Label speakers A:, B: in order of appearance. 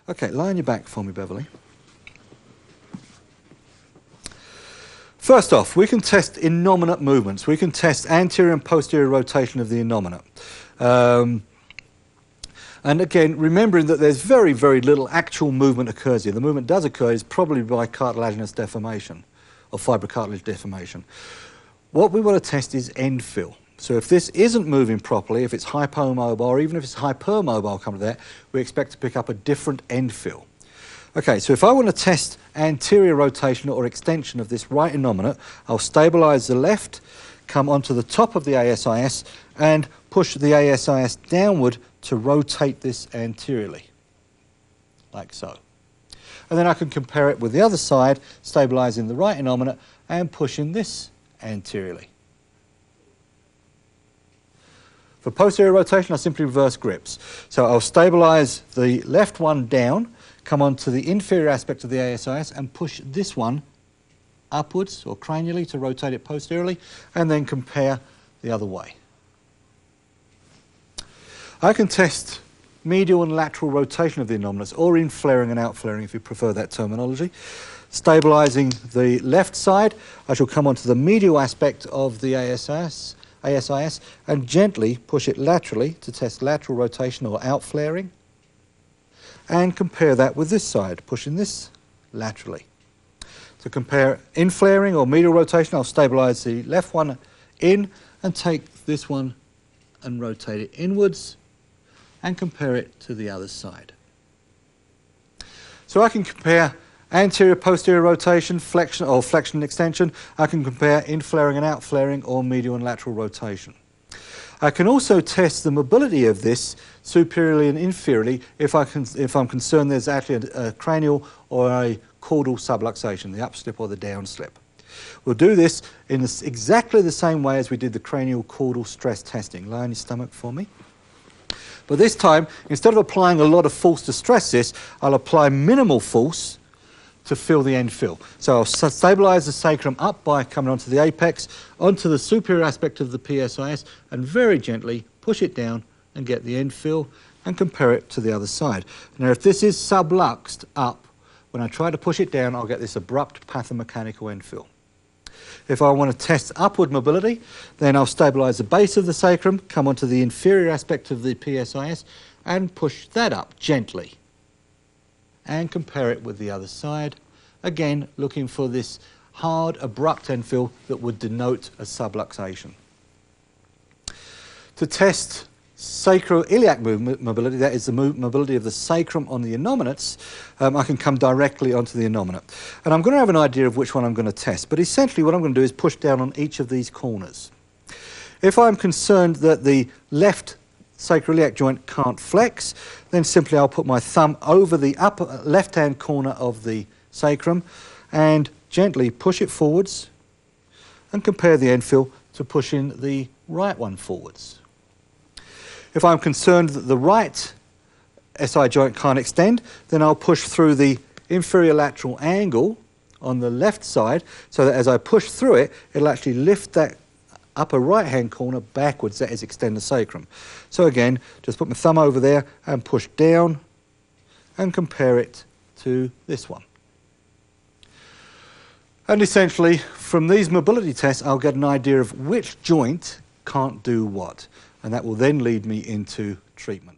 A: Okay, lie on your back for me, Beverly. First off, we can test innominate movements. We can test anterior and posterior rotation of the innominate. And again, remembering that there's very, very little actual movement occurs here. The movement does occur is probably by cartilaginous deformation or fibrocartilage deformation. What we want to test is end fill. So if this isn't moving properly, if it's hypomobile, or even if it's hypermobile, come to that, we expect to pick up a different end fill. Okay, so if I want to test anterior rotation or extension of this right innominate, I'll stabilise the left, come onto the top of the ASIS, and push the ASIS downward to rotate this anteriorly, like so. And then I can compare it with the other side, stabilising the right innominate and pushing this anteriorly. For posterior rotation, I simply reverse grips. So I'll stabilise the left one down, come onto the inferior aspect of the ASIS and push this one upwards or cranially to rotate it posteriorly, and then compare the other way. I can test medial and lateral rotation of the innominates, or in-flaring and out-flaring if you prefer that terminology. Stabilising the left side, I shall come onto the medial aspect of the ASIS and gently push it laterally to test lateral rotation or out-flaring, and compare that with this side, pushing this laterally. To compare in-flaring or medial rotation, I'll stabilise the left one in and take this one and rotate it inwards and compare it to the other side. So I can compare anterior posterior rotation, flexion or flexion and extension. I can compare in-flaring and out-flaring or medial and lateral rotation. I can also test the mobility of this superiorly and inferiorly if I'm concerned there's actually a cranial or a caudal subluxation, the upslip or the downslip. We'll do this in exactly the same way as we did the cranial caudal stress testing. Lie on your stomach for me. But this time, instead of applying a lot of force to stress this, I'll apply minimal force to fill the end fill. So I'll stabilise the sacrum up by coming onto the apex, onto the superior aspect of the PSIS, and very gently push it down and get the end fill and compare it to the other side. Now, if this is subluxed up, when I try to push it down, I'll get this abrupt pathomechanical end fill. If I want to test upward mobility, then I'll stabilise the base of the sacrum, come onto the inferior aspect of the PSIS, and push that up gently. And compare it with the other side, again looking for this hard, abrupt end fill that would denote a subluxation. To test sacroiliac mobility, that is the mobility of the sacrum on the innominates, I can come directly onto the innominate. And I'm going to have an idea of which one I'm going to test, but essentially what I'm going to do is push down on each of these corners. If I'm concerned that the left sacroiliac joint can't flex, then simply I'll put my thumb over the upper left-hand corner of the sacrum and gently push it forwards and compare the end fill to pushing the right one forwards. If I'm concerned that the right SI joint can't extend, then I'll push through the inferior lateral angle on the left side so that as I push through it, it'll actually lift that upper right-hand corner backwards, that is extend the sacrum. So again, just put my thumb over there and push down and compare it to this one. And essentially, from these mobility tests, I'll get an idea of which joint can't do what. And that will then lead me into treatment.